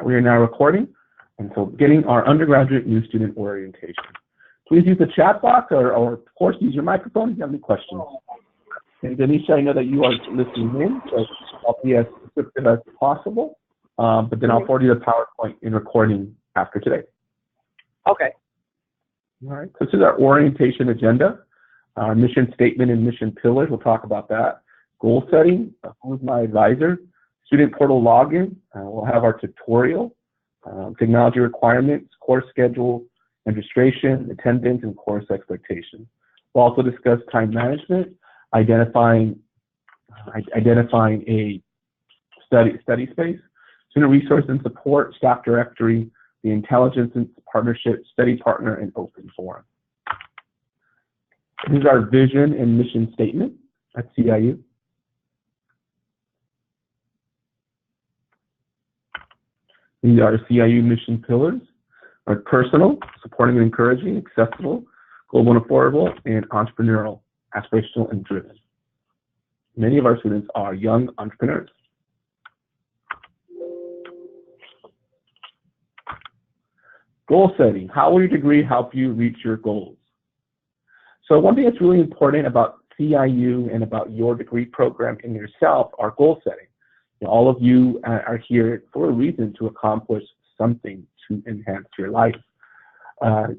We are now recording, and so beginning our undergraduate new student orientation. Please use the chat box or of course, use your microphone if you have any questions. And Denisha, I know that you are listening in, so I'll be as descriptive as possible, but then I'll forward you the PowerPoint in recording after today. Okay. All right, so this is our orientation agenda, our mission statement and mission pillars. We'll talk about that. Goal setting, who's my advisor, student portal login, we'll have our tutorial, technology requirements, course schedule, registration, attendance, and course expectations. We'll also discuss time management, identifying a study space, student resource and support, staff directory, the intelligence and partnership, study partner, and open forum. This is our vision and mission statement at CIU. These are CIU Mission Pillars, are personal, supporting and encouraging, accessible, global and affordable, and entrepreneurial, aspirational, and driven. Many of our students are young entrepreneurs. Goal setting. How will your degree help you reach your goals? So one thing that's really important about CIU and about your degree program and yourself are goal setting. All of you are here for a reason, to accomplish something to enhance your life. And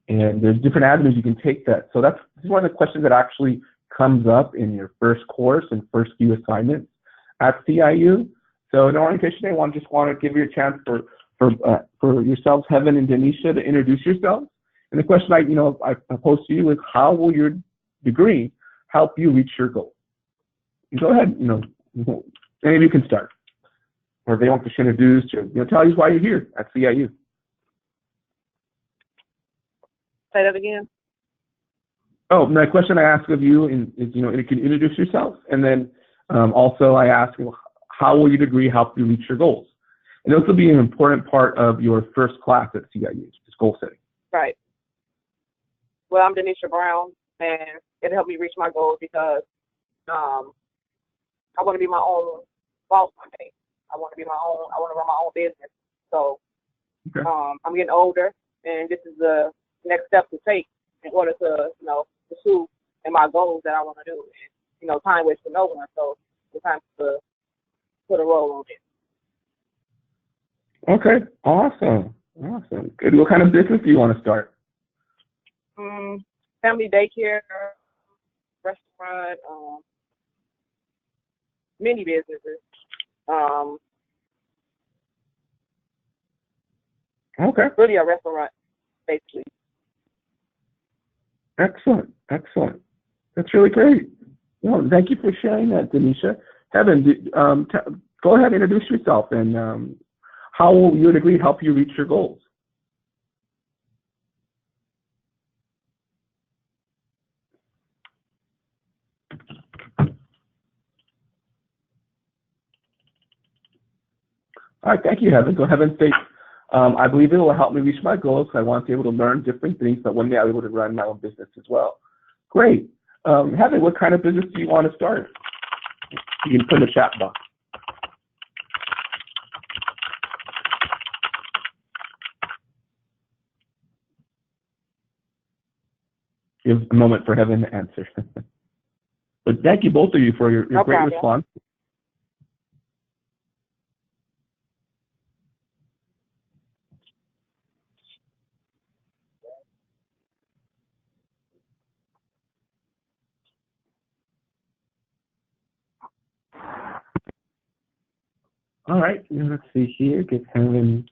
there's different avenues you can take that. So this is one of the questions that actually comes up in your first course and first few assignments at CIU. So in orientation, I just want to give you a chance for yourselves, Heaven and Denisha, to introduce yourselves. And the question I pose to you is, how will your degree help you reach your goal? Go ahead, any of you can start. Or if they want to introduce, tell us why you're here at CIU. Say that again. Oh, my question I ask of you is, you can introduce yourself, and then also I ask, how will your degree help you reach your goals? And this will be an important part of your first class at CIU, is goal setting. Right. Well, I'm Denisha Brown, and it helped me reach my goals because I want to be my own boss one day. I want to run my own business. So okay. I'm getting older, and this is the next step to take in order to, pursue and my goals that I want to do. And, time waits for no one, so it's time to put a roll on it. Okay, awesome. Good. What kind of business do you want to start? Family daycare, restaurant, many businesses. Okay. Really a restaurant, basically. Excellent. That's really great. Well, thank you for sharing that, Denisha. Heaven, go ahead and introduce yourself, and how will your degree help you reach your goals? All right, thank you, Heaven. So Heaven states, I believe it will help me reach my goals. I want to be able to learn different things, but one day I'll be able to run my own business as well. Great. Heaven, what kind of business do you want to start? You can put in the chat box. Give a moment for Heaven to answer. But thank you, both of you, for your great response. All right, let's see here. Give Heaven.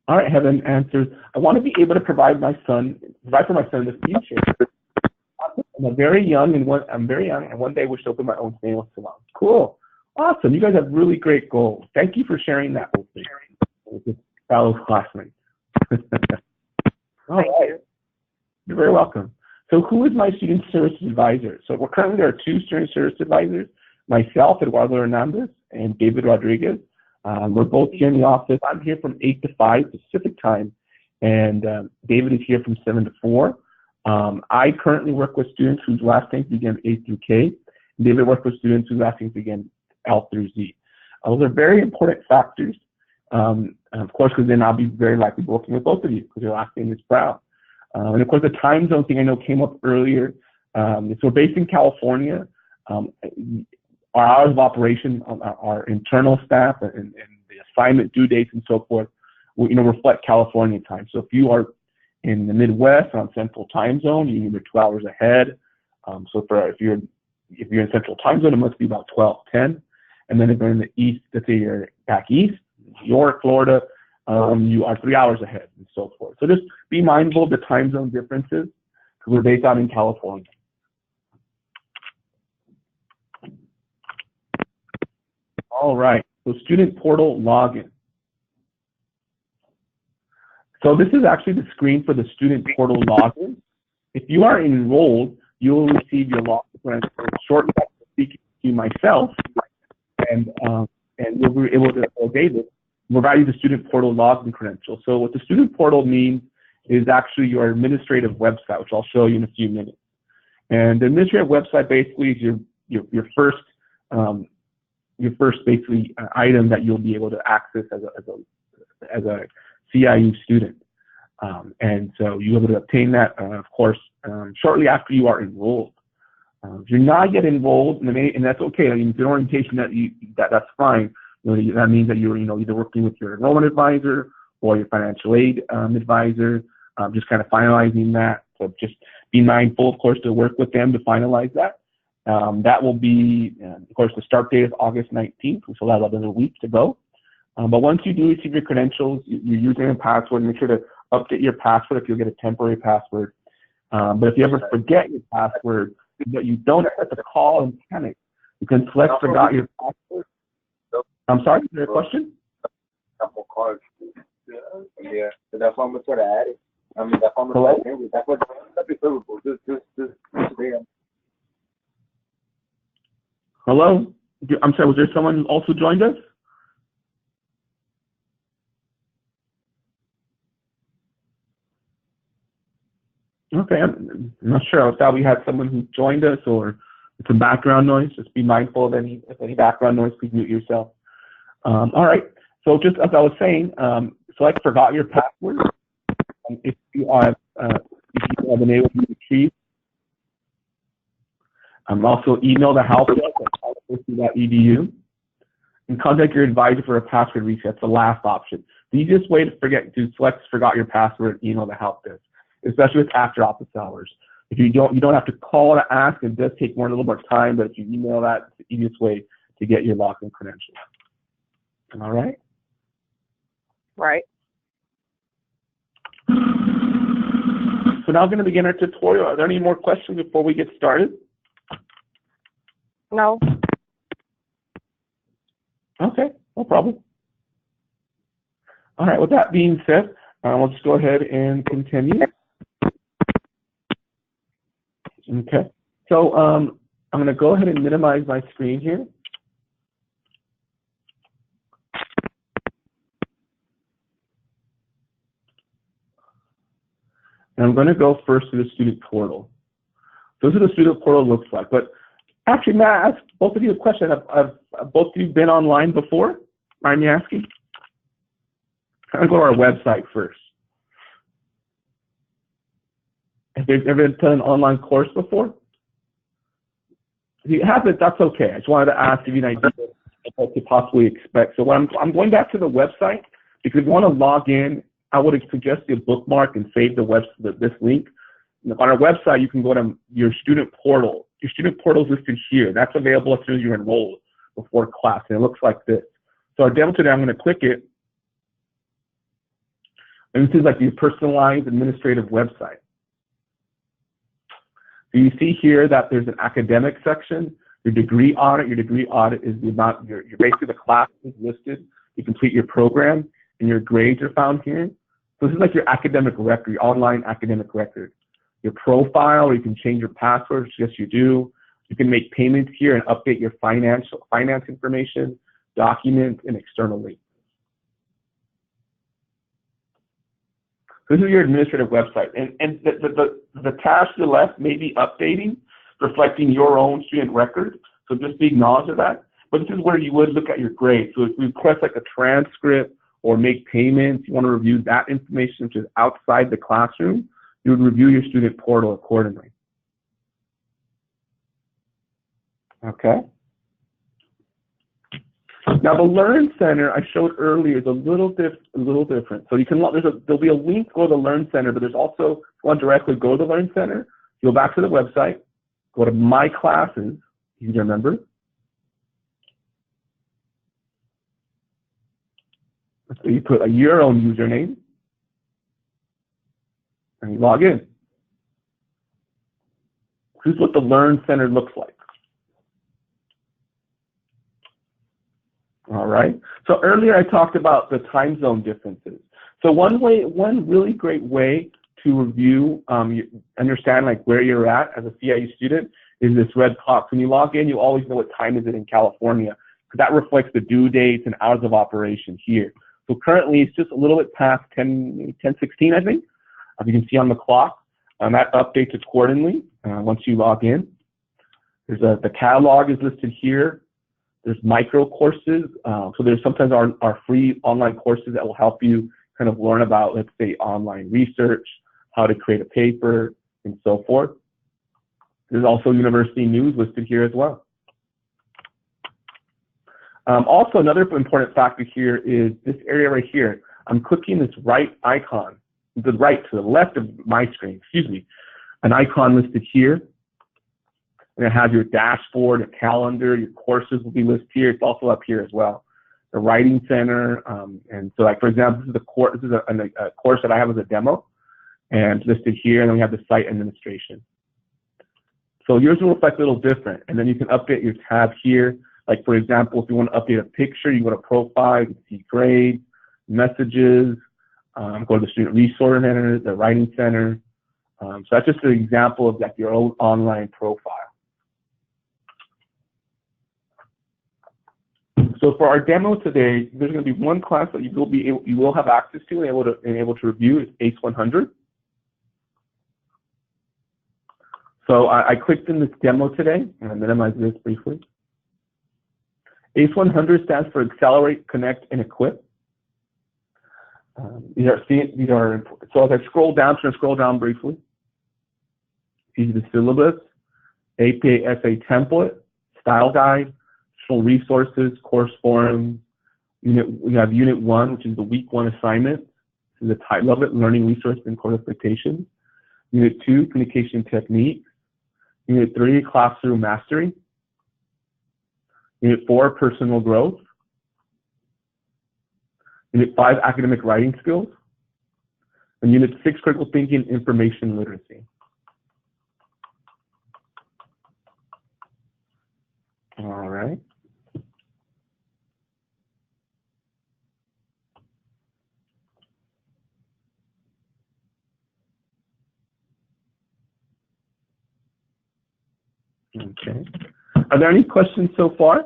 All right, Heaven answers. I want to be able to provide for my son in the future. I'm very young, and one day I wish to open my own nail salon. Cool, awesome. You guys have really great goals. Thank you for sharing that with me, with your fellow classmates. All right, you're very welcome. So, who is my student services advisor? So, there are two student service advisors: myself, Eduardo Hernandez, and David Rodriguez. We're both here in the office. I'm here from 8 to 5 Pacific time, and David is here from 7 to 4. I currently work with students whose last names begin A through K. David works with students whose last names begin L through Z. Those are very important factors And of course, because then I'll be very likely working with both of you because your last name is Brown. And of course, the time zone thing I know came up earlier. So we're based in California. Our hours of operation, our internal staff and the assignment due dates and so forth, will, reflect California time. So if you are in the Midwest on Central Time Zone, you're 2 hours ahead. So if you're in Central Time Zone, it must be about 12:10. And then if you're in the East, let's say you're back east, New York, Florida, you are 3 hours ahead and so forth. So just be mindful of the time zone differences because we're based out in California. All right, so student portal login. So this is actually the screen for the student portal login. If you are enrolled, you will receive your login credentials shortly after speaking to myself, and we'll be able to, David, provide you the student portal login credentials. So what the student portal means is actually your administrative website, which I'll show you in a few minutes. And the administrative website basically is your first basically item that you'll be able to access as a CIU student. And so you'll be able to obtain that, of course, shortly after you are enrolled. If you're not yet enrolled, and that's okay. I mean, if you're in orientation, that's fine. That means that you're either working with your enrollment advisor or your financial aid advisor, just kind of finalizing that. So just be mindful, of course, to work with them to finalize that. That will be, of course, the start date is August 19th, so we'll have another week to go. But once you do receive your credentials, your username and password, make sure to update your password if you'll get a temporary password. But if you ever forget your password, you don't have to call and panic. You can select forgot your password. I'm sorry, is there a question? Couple cards. Yeah, so that's why I'm gonna try to add it. I mean, that's why I'm Hello? that's what that'd be favorable. Just there. Hello? I'm sorry, was there someone who also joined us? Okay, I'm not sure. I thought we had someone who joined us or some background noise. Just be mindful of any background noise. Please mute yourself. All right. So just as I was saying, select forgot your password. If you have been able to retrieve, also email the help desk at help.edu and contact your advisor for a password reset. That's the last option. The easiest way to select forgot your password, email the help desk, especially with after office hours. If you don't have to call to ask. It does take a little more time, but if you email that, it's the easiest way to get your login credentials. All right. Right. So now we're going to begin our tutorial. Are there any more questions before we get started? No. Okay, no problem. All right, with that being said, we'll just go ahead and continue. Okay, so I'm going to go ahead and minimize my screen here. And I'm going to go first to the student portal. This is what the student portal looks like. But actually, may I ask both of you a question? Have both of you been online before? Mind me asking? I'm going to go to our website first. Have you ever done an online course before? If you haven't, that's okay. I just wanted to ask if you had an idea of what to possibly expect. So I'm going back to the website because if you want to log in, I would suggest you bookmark and save this link. On our website, you can go to your student portal. Your student portal is listed here. That's available as soon as you're enrolled before class, and it looks like this. So our demo today, I'm going to click it, and this is like your personalized administrative website. So you see here that there's an academic section, your degree audit. Your degree audit is the amount, your basically the classes listed. You complete your program, and your grades are found here. So this is like your academic record, your online academic record. Your profile, you can change your passwords, yes you do. You can make payments here and update your finance information, documents, and external links. This is your administrative website. And the tab to the left may be updating, reflecting your own student record. So just be acknowledged of that. But this is where you would look at your grades. So if you request like a transcript or make payments, you want to review that information which is outside the classroom, you would review your student portal accordingly. Okay. Now the Learn Center I showed earlier is a little different. So you can there'll be a link to go to the Learn Center, but there's also, if you want to directly go to the Learn Center, go back to the website, go to My Classes, you can remember. So you put your own username and you log in. Here's what the Learn Center looks like. All right. So earlier I talked about the time zone differences. So one really great way to review, understand like where you're at as a CIU student is this red box. When you log in, you always know what time is it in California, because that reflects the due dates and hours of operation here. So currently it's just a little bit past 10:16, I think. You can see on the clock. That updates accordingly once you log in. There's the catalog is listed here. There's micro courses. So there's sometimes our free online courses that will help you kind of learn about, let's say, online research, how to create a paper, and so forth. There's also university news listed here as well. Also, another important factor here is this area right here. I'm clicking this right icon, to the left of my screen, excuse me, an icon listed here. And it has your dashboard, your calendar, your courses will be listed here. It's also up here as well. The Writing Center, and so like for example, this is a course that I have as a demo, and listed here. And then we have the site administration. So yours will reflect a little different. And then you can update your tab here. Like for example, if you want to update a picture, you go to Profile, you can see grades, messages, go to the Student Resource Center, the Writing Center. So that's just an example of like your own online profile. So for our demo today, there's going to be one class that you will have access to and able to review is ACE 100. So I clicked in this demo today, and I minimize this briefly. ACE 100 stands for Accelerate, Connect, and Equip. So as I scroll down, briefly. See the syllabus, APA essay template, style guide, additional resources, course forums. We have Unit 1, which is the week 1 assignment. This is the title of it, Learning Resource and Course Expectations. Unit 2, Communication Techniques. Unit 3, Classroom Mastery. Unit 4, Personal Growth. Unit 5, Academic Writing Skills. And Unit 6, Critical Thinking, Information Literacy. All right. Okay. Are there any questions so far?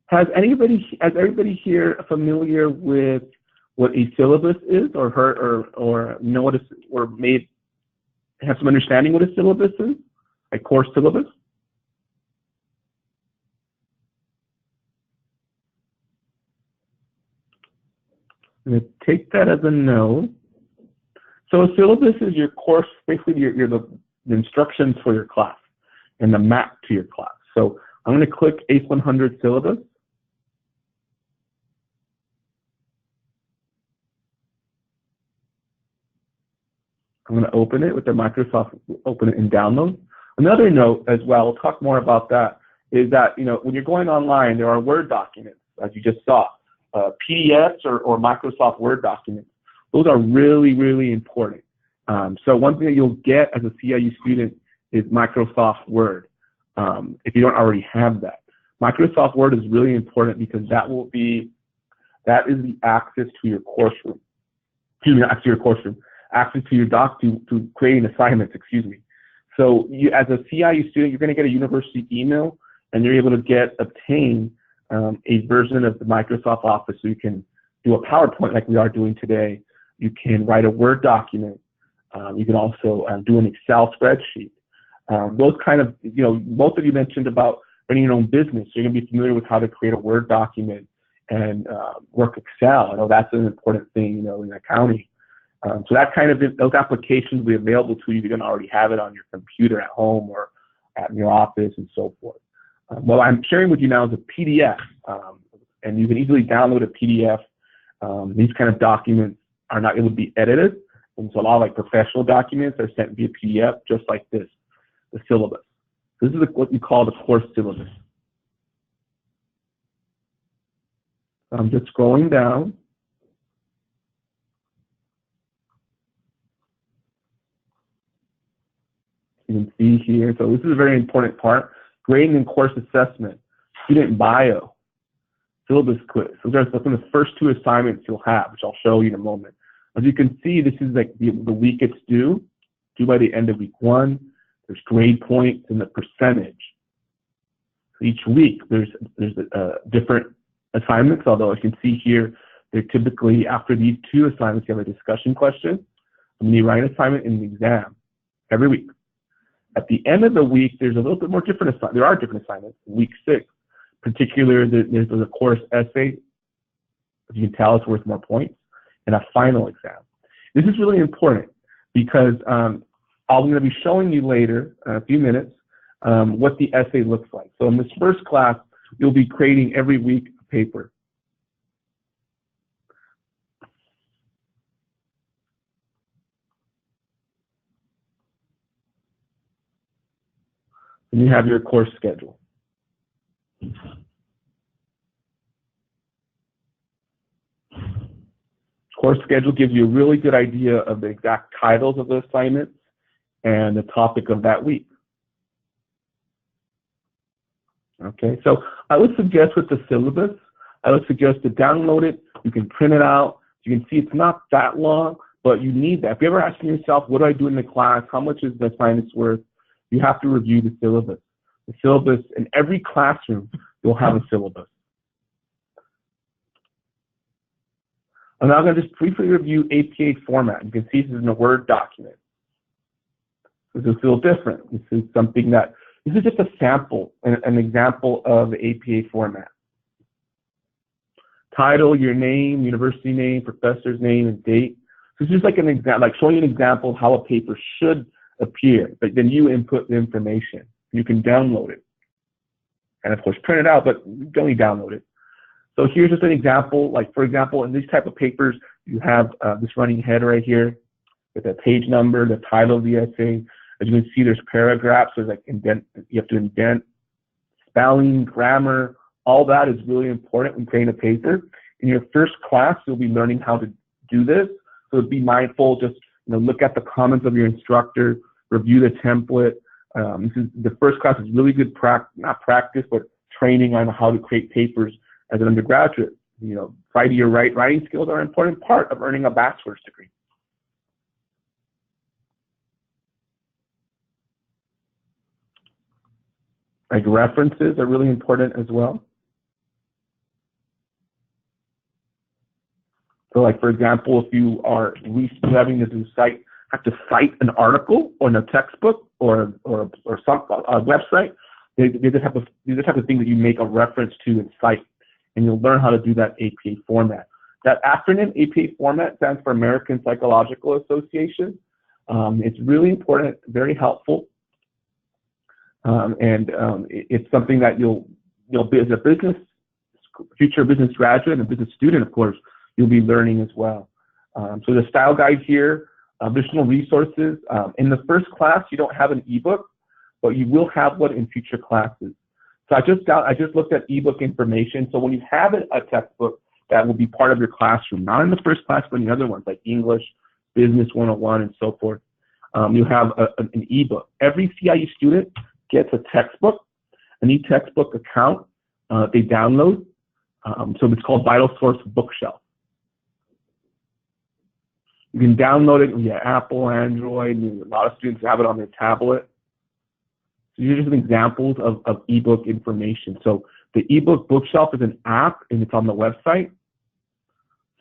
Has everybody here familiar with what a syllabus is, or know what have some understanding what a syllabus is, a course syllabus? I'm going to take that as a no. So a syllabus is your course, basically the instructions for your class and the map to your class. So I'm going to click ACE 100 syllabus. I'm going to open it with the Microsoft Open It and Download. Another note as well, we'll talk more about that, is that when you're going online, there are Word documents, as you just saw. PDFs or Microsoft Word documents. Those are really, really important. So one thing that you'll get as a CIU student is Microsoft Word, if you don't already have that. Microsoft Word is really important because that is the access to your course room. Excuse me, not access to your course room, access to your to creating assignments, excuse me. So you, as a CIU student, you're going to get a university email, and you're able to obtain a version of the Microsoft Office, so you can do a PowerPoint like we are doing today. You can write a Word document. You can also do an Excel spreadsheet. Those kind of, most of you mentioned about running your own business. So you're going to be familiar with how to create a Word document and work Excel. I know that's an important thing, you know, in accounting. So that kind of, those applications will be available to you. You're going to already have it on your computer at home or at your office and so forth. What I'm sharing with you now is a PDF, and you can easily download a PDF. These kind of documents are not able to be edited, and so a lot of like professional documents are sent via PDF, just like this, the syllabus. This is what we call the course syllabus. I'm just scrolling down. You can see here, so this is a very important part. Grading and course assessment, student bio, syllabus quiz. So there's some of the first two assignments you'll have, which I'll show you in a moment. As you can see, this is like the week it's due by the end of week 1. There's grade points and the percentage. So each week there's different assignments, although I can see here, they're typically, after these 2 assignments, you have a discussion question, and then you write an assignment in the exam every week. At the end of the week, there's a little bit more different assignments. There are different assignments. Week 6, particularly, there's a course essay. As you can tell, it's worth more points, and a final exam. This is really important because I'm going to be showing you later, in a few minutes, what the essay looks like. So in this first class, you'll be creating every week a paper. And you have your course schedule. Course schedule gives you a really good idea of the exact titles of the assignments and the topic of that week. Okay, so I would suggest with the syllabus, I would suggest to download it. You can print it out. You can see it's not that long, but you need that. If you're ever asking yourself, what do I do in the class? How much is the assignment's worth? You have to review the syllabus. The syllabus, in every classroom, you'll have a syllabus. I'm now going to just briefly review APA format. You can see this is in a Word document. This is a little different. This is something that, this is just a sample, an example of the APA format. Title, your name, university name, professor's name, and date. So this is like an example, like showing you an example of how a paper should appear, but then you input the information. You can download it. And of course, print it out, but you can only download it. So here's just an example, like for example, in these type of papers, you have this running head right here with a page number, the title of the essay. As you can see, there's paragraphs, there's like indent, you have to indent, spelling, grammar, all that is really important when creating a paper. In your first class, you'll be learning how to do this. So be mindful, just look at the comments of your instructor, review the template. This is the first class is really good not practice, but training on how to create papers as an undergraduate. Your writing skills are an important part of earning a bachelor's degree. Like references are really important as well. So like, for example, if you are having to have to cite an article or in a textbook or some website, these are the type of things that you make a reference to and cite, and you'll learn how to do that APA format. That acronym, APA format, stands for American Psychological Association. It's really important, very helpful, and it's something that you'll be, as a future business graduate and a business student, of course, you'll be learning as well. So the style guide here, additional resources. In the first class, you don't have an ebook, but you will have one in future classes. So I just looked at ebook information. So when you have a textbook, that will be part of your classroom, not in the first class, but in the other ones like English, Business 101, and so forth. You have an ebook. Every CIU student gets a textbook, an e-textbook account they download. So it's called Vital Source Bookshelf. You can download it via Apple, Android, and a lot of students have it on their tablet. So these are just examples of ebook information. So the ebook bookshelf is an app, and it's on the website.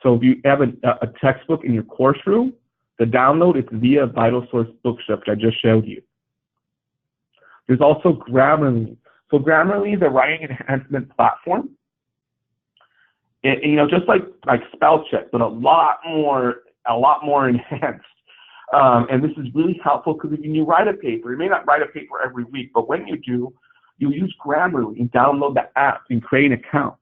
So if you have a textbook in your course room, the download is via Vital Source Bookshelf, which I just showed you. There's also Grammarly. So Grammarly is a writing enhancement platform. just like spell check, but a lot more enhanced. And this is really helpful because when you write a paper, you may not write a paper every week, but when you do, you use Grammarly and download the app and create an account.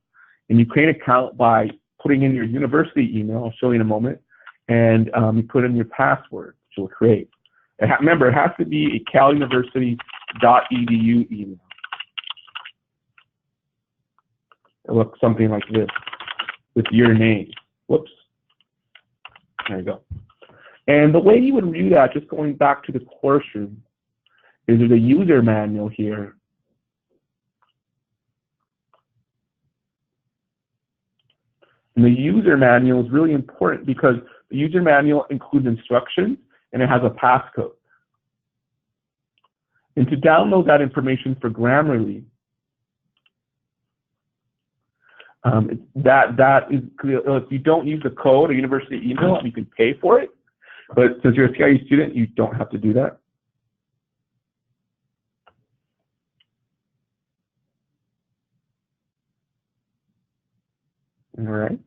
And you create an account by putting in your university email, I'll show you in a moment, and you put in your password, which you'll create. Remember, it has to be a caluniversity.edu email. It looks something like this with your name. Whoops. There you go. And the way you would view that, just going back to the course room, is there's a user manual here. And the user manual is really important because the user manual includes instructions and it has a passcode. And to download that information for Grammarly, that is, if you don't use the code or university email, you can pay for it. But since you're a CIU student, you don't have to do that. All right.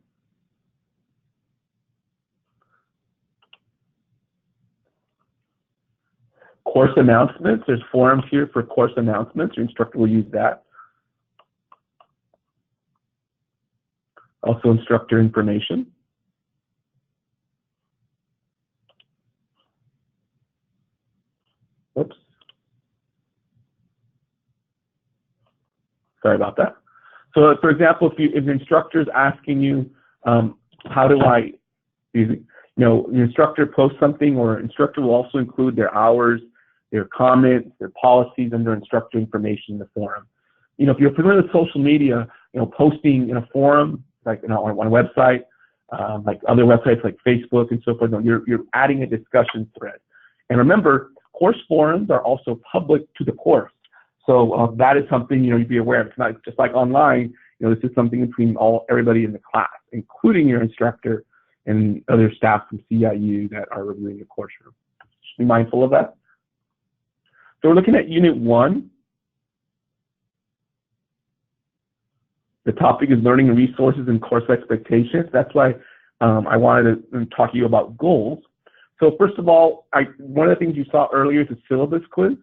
Course announcements, there's forums here for course announcements. Your instructor will use that. Also instructor information. Oops. Sorry about that. So for example, if the instructor is asking you, how do I, your instructor posts something, or instructor will also include their hours, their comments, their policies, and their instructor information in the forum. If you're familiar with social media, posting in a forum, like on a website, like other websites like Facebook and so forth, you're adding a discussion thread. And remember, course forums are also public to the course. So that is something you'd be aware of. It's not just like online. This is something between everybody in the class, including your instructor and other staff from CIU that are reviewing the course room. Just be mindful of that. So we're looking at Unit 1. The topic is learning resources and course expectations. That's why I wanted to talk to you about goals. So first of all, one of the things you saw earlier is a syllabus quiz.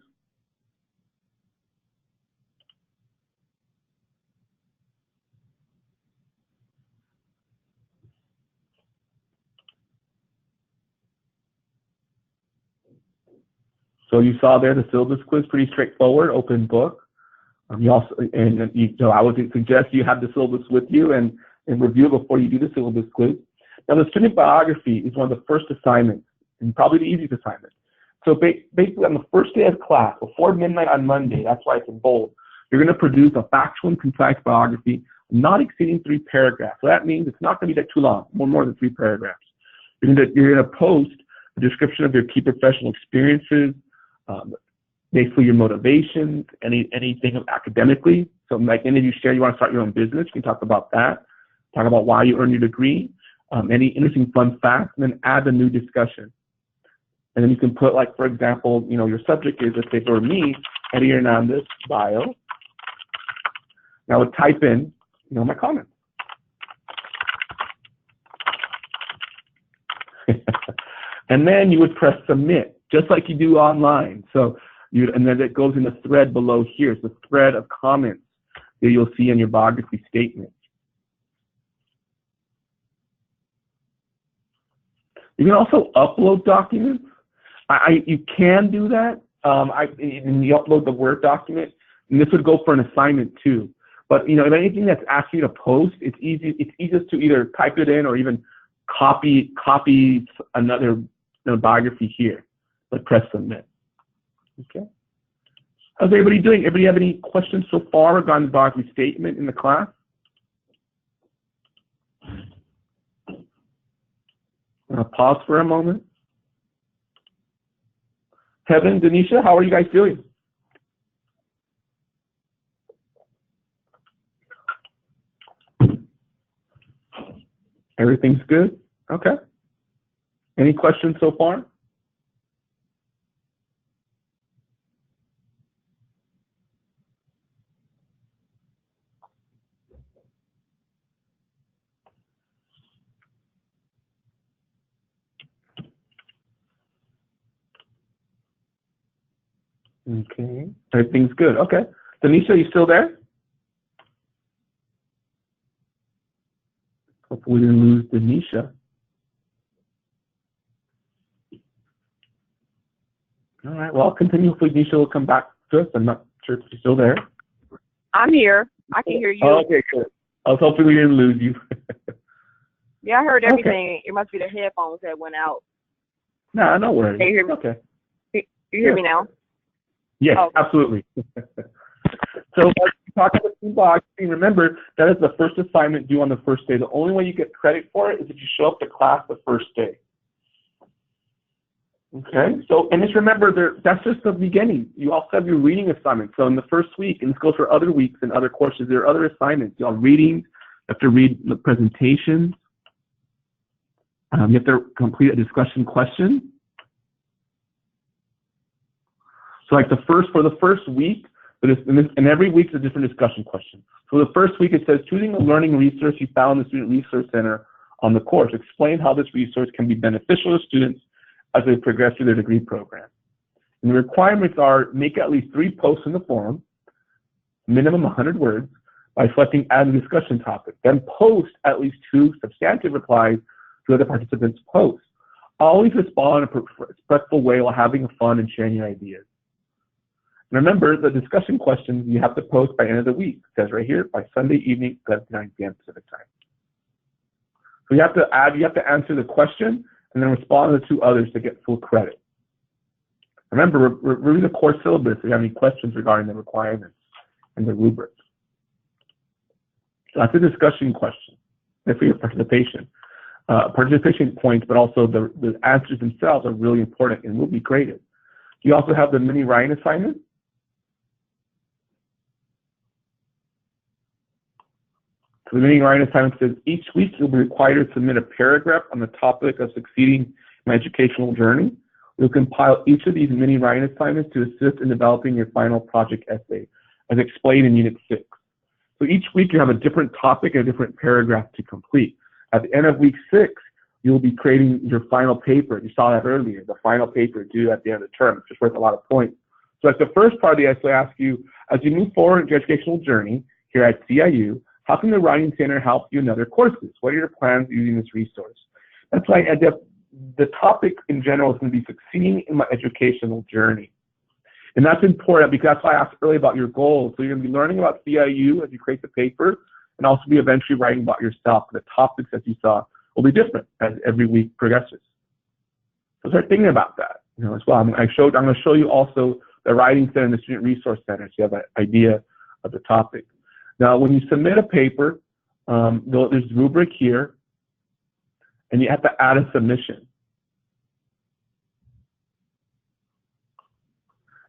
So you saw there the syllabus quiz, pretty straightforward, open book. I would suggest you have the syllabus with you and review before you do the syllabus quiz. Now, the student biography is one of the first assignments, and probably the easiest assignment. So basically, on the first day of class, before midnight on Monday, that's why it's in bold, you're going to produce a factual and concise biography, not exceeding 3 paragraphs. So that means it's not going to be that too long, more than 3 paragraphs. You're going to post a description of your key professional experiences, basically your motivations, anything academically. So like any of you share you want to start your own business, you can talk about that. Talk about why you earned your degree, any interesting fun facts, and then add a new discussion. And then you can put, like, for example, your subject is, let's say for me, Eddie Hernandez bio. Now I would type in, my comments. And then you would press submit, just like you do online. So and then it goes in the thread below here. It's the thread of comments that you'll see in your biography statement. You can also upload documents. You can do that. And you upload the Word document, and this would go for an assignment too. But if anything that's asking you to post, it's easy. It's easiest to either type it in or even copy another biography here. But press submit. Okay. How's everybody doing? Everybody have any questions so far regarding the biography statement in the class? Pause for a moment. Kevin, Denisha, how are you guys doing? Everything's good? Okay. Any questions so far? Okay, everything's good. Okay, Denisha, you still there? Hopefully we didn't lose Denisha. All right, well, I'll continue. Hopefully Denisha will come back to us. I'm not sure if she's still there. I'm here. I can hear you. Oh, okay, good. I was hoping we didn't lose you. Yeah, I heard everything. Okay. It must be the headphones that went out. No, no worries. Can you hear me? Okay. You hear me now? Yes, Oh. absolutely. So, like we talked about the box, remember that is the first assignment due on the first day. The only way you get credit for it is if you show up to class the first day. Okay, so, and just remember, that's just the beginning. You also have your reading assignments. So in the first week, and this goes for other weeks and other courses, there are other assignments. You have reading, you have to read the presentations, you have to complete a discussion question. So like for the first week, and every week is a different discussion question. So the first week it says, choosing a learning resource you found in the Student Resource Center on the course. Explain how this resource can be beneficial to students as they progress through their degree program. And the requirements are make at least 3 posts in the forum, minimum 100 words, by selecting add a discussion topic. Then post at least 2 substantive replies to other participants' posts. Always respond in a respectful way while having fun and sharing your ideas. And remember, the discussion questions you have to post by end of the week. It says right here, by Sunday evening, 7 p.m. Pacific time. So you have to answer the question and then respond to the 2 others to get full credit. Remember, review the course syllabus if you have any questions regarding the requirements and the rubrics. So that's a discussion question for your participation. Participation points, but also the answers themselves are really important and will be graded. You also have the mini writing assignment. So the mini writing assignment says each week you'll be required to submit a paragraph on the topic of succeeding in educational journey. You'll compile each of these mini writing assignments to assist in developing your final project essay, as explained in Unit 6. So each week you have a different topic and a different paragraph to complete. At the end of week 6, you'll be creating your final paper. You saw that earlier, the final paper due at the end of the term, which is worth a lot of points. So as the first part of the essay, I ask you, as you move forward in your educational journey here at CIU, how can the Writing Center help you in other courses? What are your plans using this resource? That's why the topic in general is going to be succeeding in my educational journey. And that's important because that's why I asked earlier about your goals. So you're going to be learning about CIU as you create the paper and also be eventually writing about yourself. The topics that you saw will be different as every week progresses. So start thinking about that, as well. I'm going to show you also the Writing Center and the Student Resource Center so you have an idea of the topic. Now, when you submit a paper, there's a rubric here, and you have to add a submission.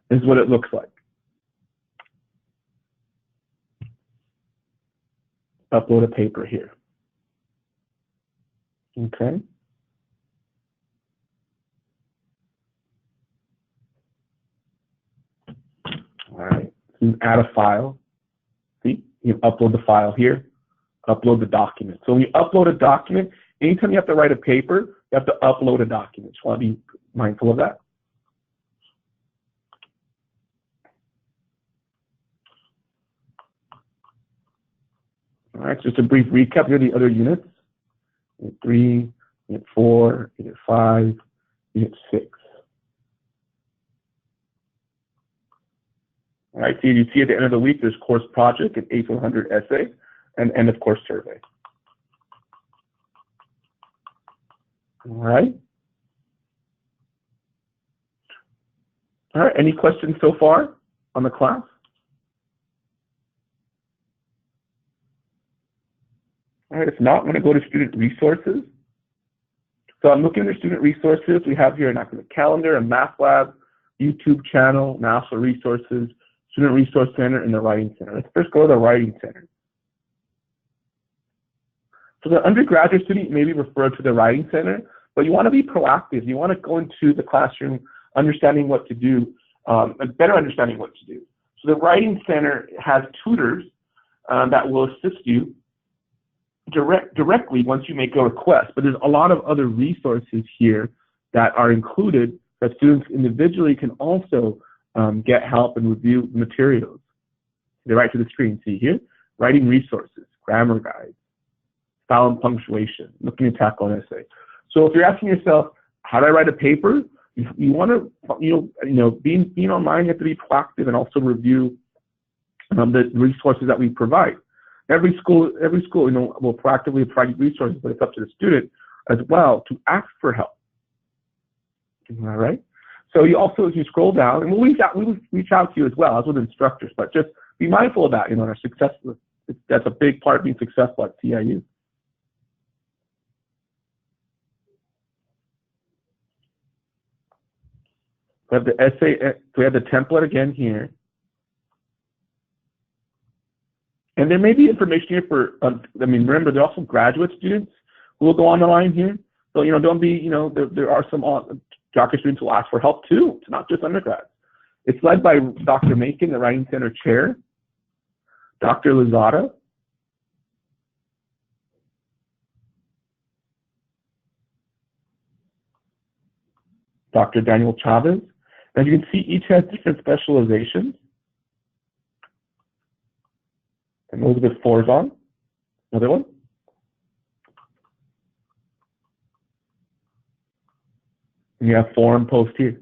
This is what it looks like. Upload a paper here. Okay. All right. You add a file. See, you upload the file here. Upload the document. So when you upload a document, anytime you have to write a paper, you have to upload a document. Just want to be mindful of that. All right, just a brief recap. Here are the other units. Unit 3, Unit 4, Unit 5, Unit 6. All right, so you see at the end of the week, there's course project, an 800 essay, and end of course survey. All right. All right, any questions so far on the class? All right, if not, I'm going to go to student resources. So I'm looking at student resources. We have here an academic calendar, a math lab, YouTube channel, NASA resources, Student Resource Center, and the Writing Center. Let's first go to the Writing Center. So the undergraduate student may be referred to the Writing Center, but you want to be proactive. You want to go into the classroom understanding what to do, better understanding what to do. So the Writing Center has tutors that will assist you directly once you make a request, but there's a lot of other resources here that are included that students individually can also get help and review materials. They write to the screen. See here? Writing resources, grammar guides, style and punctuation, looking to tackle an essay. So if you're asking yourself, how do I write a paper? You want to, being online, you have to be proactive and also review the resources that we provide. Every school, will proactively provide resources, but it's up to the student as well to ask for help. All right. So you also, as you scroll down, and we'll reach out to you as well as with instructors, but just be mindful of that. Our success. That's a big part of being successful at CIU. We have the essay. We have the template again here. And there may be information here for, remember, there are also graduate students who will go on the line here. So, don't be, there are some doctorate students who will ask for help too. It's not just undergrads. It's led by Dr. Macon, the Writing Center Chair, Dr. Lozada, Dr. Daniel Chavez. As you can see, each has different specializations. And Elizabeth Forzon, another one. And you have forum post here.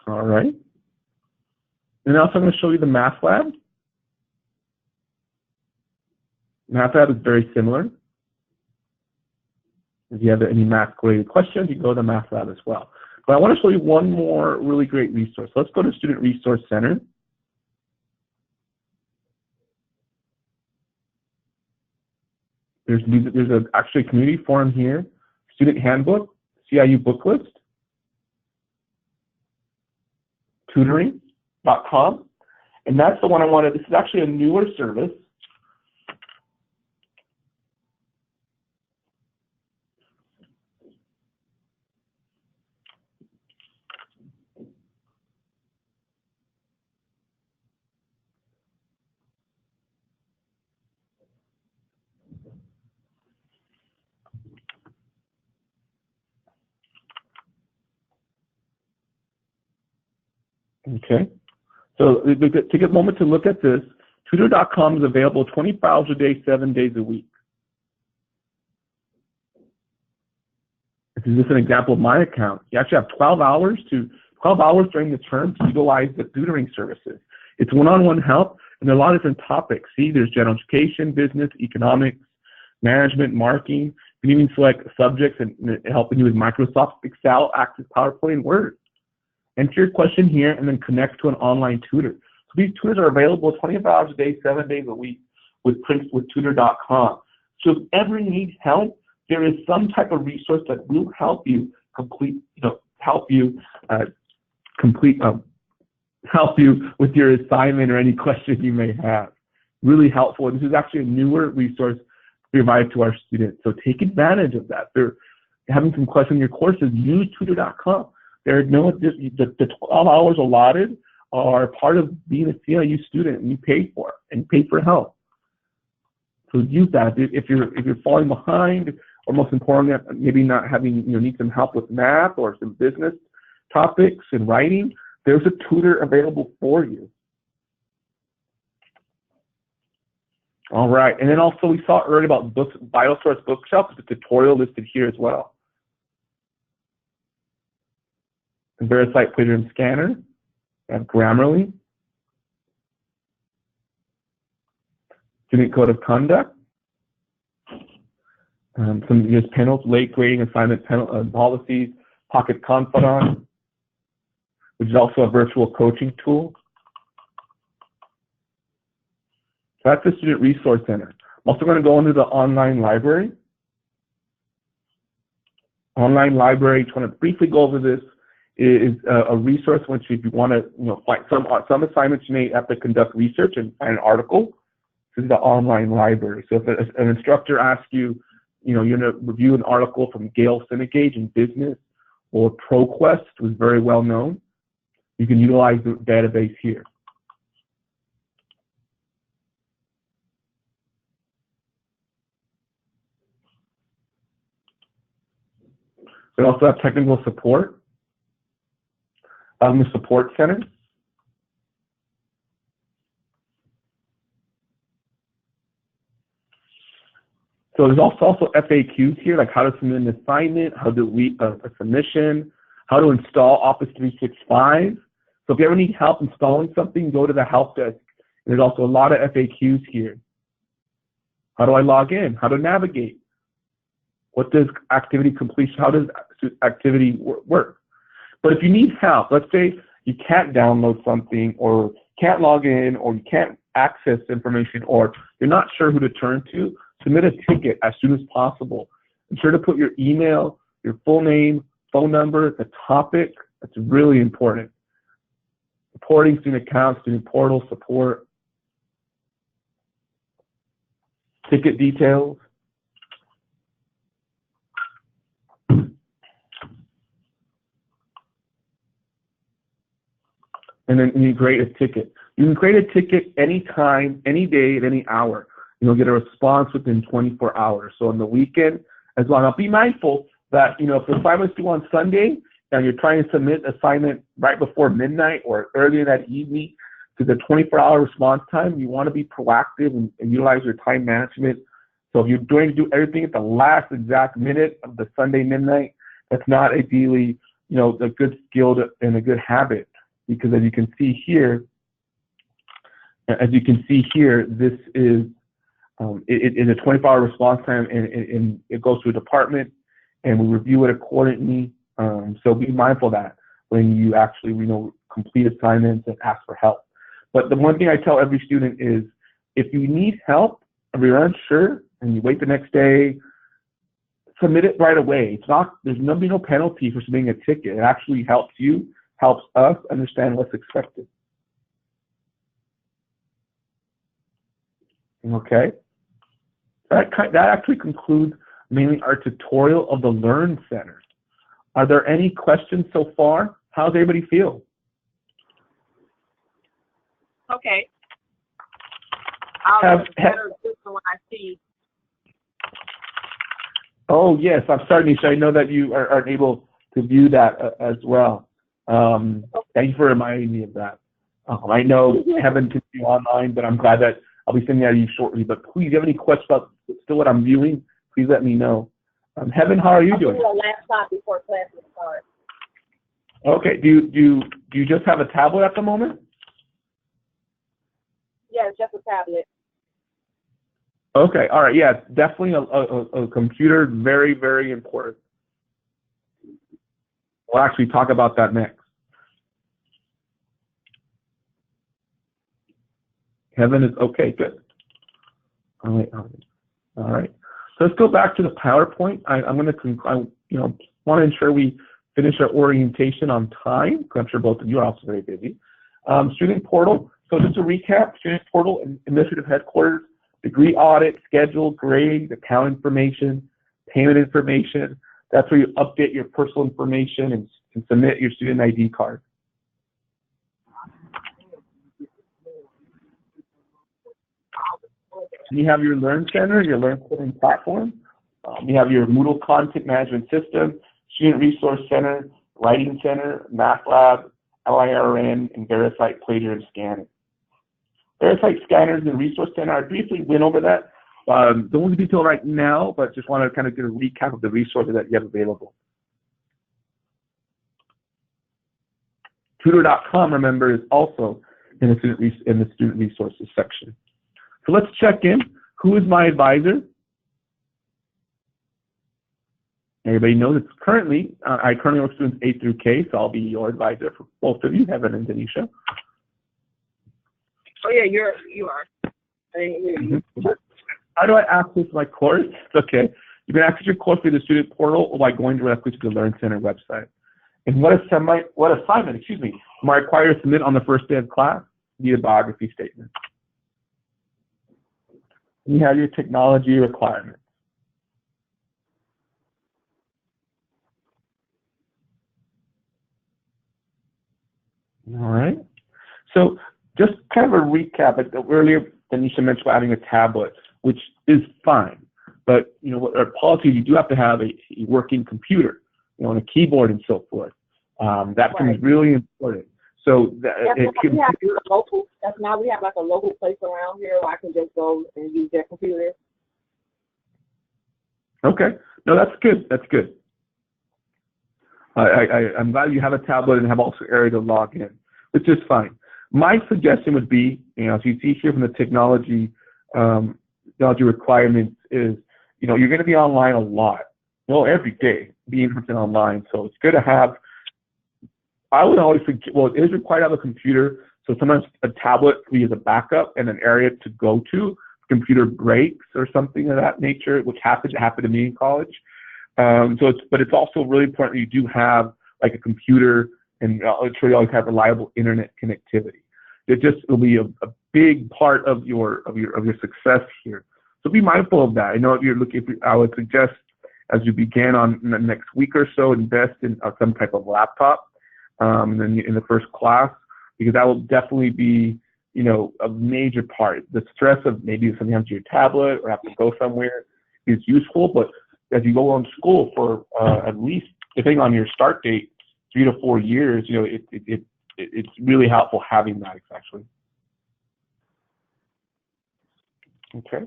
All right. And also I'm going to show you the math lab. Math lab is very similar. If you have any math-related questions, you go to the math lab as well. But I want to show you one more really great resource. Let's go to Student Resource Center. There's actually a community forum here, student handbook, CIU book list, tutoring.com, and that's the one I wanted. This is actually a newer service. Okay, so take a moment to look at this. Tutor.com is available 24 hours a day, 7 days a week. This is just an example of my account. You actually have 12 hours during the term to utilize the tutoring services. It's one-on-one help, and there are a lot of different topics. See, there's general education, business, economics, management, marketing. You can even select subjects and helping you with Microsoft Excel, Access, PowerPoint, and Word. Enter your question here and then connect to an online tutor. So these tutors are available 24 hours a day, 7 days a week with tutor.com. So if ever you need help, there is some type of resource that will help you help you with your assignment or any question you may have. Really helpful. This is actually a newer resource provided to our students. So take advantage of that. If they're having some questions in your courses, use tutor.com. There are the 12 hours allotted are part of being a CIU student, and you pay for it, and you pay for help. So use that. If you're falling behind, or most importantly, maybe not having, need some help with math or some business topics and writing, there's a tutor available for you. All right, and then also we saw earlier about books, BioSource Bookshelf, the tutorial listed here as well. VeriSite Plagiarism Scanner, and Grammarly, Student Code of Conduct, some just panels, late grading assignment policies, Pocket Confidant, which is also a virtual coaching tool. So that's the Student Resource Center. I'm also going to go into the online library. Online library, just want to briefly go over this. Is a resource which, if you want to, find some assignments, you may have to conduct research and find an article. This is the online library. So if an instructor asks you, you're going to review an article from Gail Synagage in Business, or ProQuest, who's very well known. You can utilize the database here. We also have technical support, the support center. So there's also FAQs here, like how to submit an assignment, how to do a submission, how to install Office 365. So if you ever need help installing something, go to the help desk. And there's also a lot of FAQs here. How do I log in? How to navigate? What does activity completion, how does activity work? But if you need help, let's say you can't download something, or can't log in, or you can't access information, or you're not sure who to turn to, submit a ticket as soon as possible. Ensure to put your email, your full name, phone number, the topic. That's really important. Reporting, student accounts, student portal, support, ticket details. And then you create a ticket. You can create a ticket anytime, any day, at any hour. You'll get a response within 24 hours. So on the weekend as well. Now be mindful that, if the assignment's due on Sunday and you're trying to submit assignment right before midnight or earlier that evening, to the 24-hour response time, you want to be proactive and utilize your time management. So if you're going to do everything at the last exact minute of the Sunday midnight, that's not ideally, a good skill and a good habit. Because as you can see here, this is in a 24-hour response time, and it goes to a department, and we review it accordingly. So be mindful of that when you actually, complete assignments and ask for help. But the one thing I tell every student is, if you need help, if you're unsure, and you wait the next day, submit it right away. There's no penalty for submitting a ticket. It actually helps you, helps us understand what's expected. Okay? That actually concludes mainly our tutorial of the Learn Center. Are there any questions so far? How's everybody feel? Okay. I'll get better when I see. Oh, yes. I'm sorry, Nisha. I know that you are able to view that as well. Thank you for reminding me of that. I know Heaven can be online, but I'm glad that I'll be sending that to you shortly. But please, if you have any questions about still what I'm viewing, please let me know. Heaven, how are you doing? I'll do a laptop before classes start. Okay. Do you just have a tablet at the moment? Yeah, it's just a tablet. Okay. All right. Yeah, definitely a computer. Very, very important. We'll actually talk about that next. Heaven is okay. Good. All right. All right. So let's go back to the PowerPoint. I'm going to, want to ensure we finish our orientation on time, because I'm sure both of you are also very busy. Student portal. So just to recap, student portal, administrative headquarters, degree audit, schedule, grade, account information, payment information. That's where you update your personal information and submit your student ID card. You have your Learn Center, your Learn Center platform. You have your Moodle content management system, Student Resource Center, Writing Center, Math Lab, LIRN, and VeriSite Plagiarism and Scanning. VeriSite Scanners and Resource Center, I briefly went over that. Don't go into detail right now, but just want to kind of get a recap of the resources that you have available. Tutor.com, remember, is also in the student resources section. So let's check in. Who is my advisor? Everybody knows it's currently, I currently work students 8 through K, so I'll be your advisor for both of you, Heaven and Denisha. Oh yeah, you are. I didn't hear you. How do I access my course? Okay. You can access your course through the student portal or by going directly to the Learn Center website. And what assignment, am I required to submit on the first day of class? Need a biography statement. You have your technology requirements. All right. So just kind of a recap. Earlier, Tanisha mentioned adding a tablet, which is fine. But, you know, what our policy, you do have to have a working computer, you know, and a keyboard and so forth. That becomes really important. So that's now we have like a local place around here where I can just go and use their computer. Okay. No, that's good. That's good. I'm glad you have a tablet and have also an area to log in, which is fine. My suggestion would be, you know, as you see here from the technology requirements is, you know, you're going to be online a lot, well, every day, being online. So it's good to have, I would always suggest, well, it is required to have a computer. So sometimes a tablet will be as a backup and an area to go to, computer breaks or something of that nature, which happened to me in college. But it's also really important that you do have like a computer and ensure you always have reliable internet connectivity. It just will be a big part of your success here. So be mindful of that. I know if you're looking, I would suggest as you begin on the next week or so, invest in some type of laptop in the first class, because that will definitely be, you know, a major part. The stress of maybe something happens to your tablet or have to go somewhere is useful, but as you go on school for at least, depending on your start date, 3 to 4 years, you know, it's really helpful having that actually. Okay.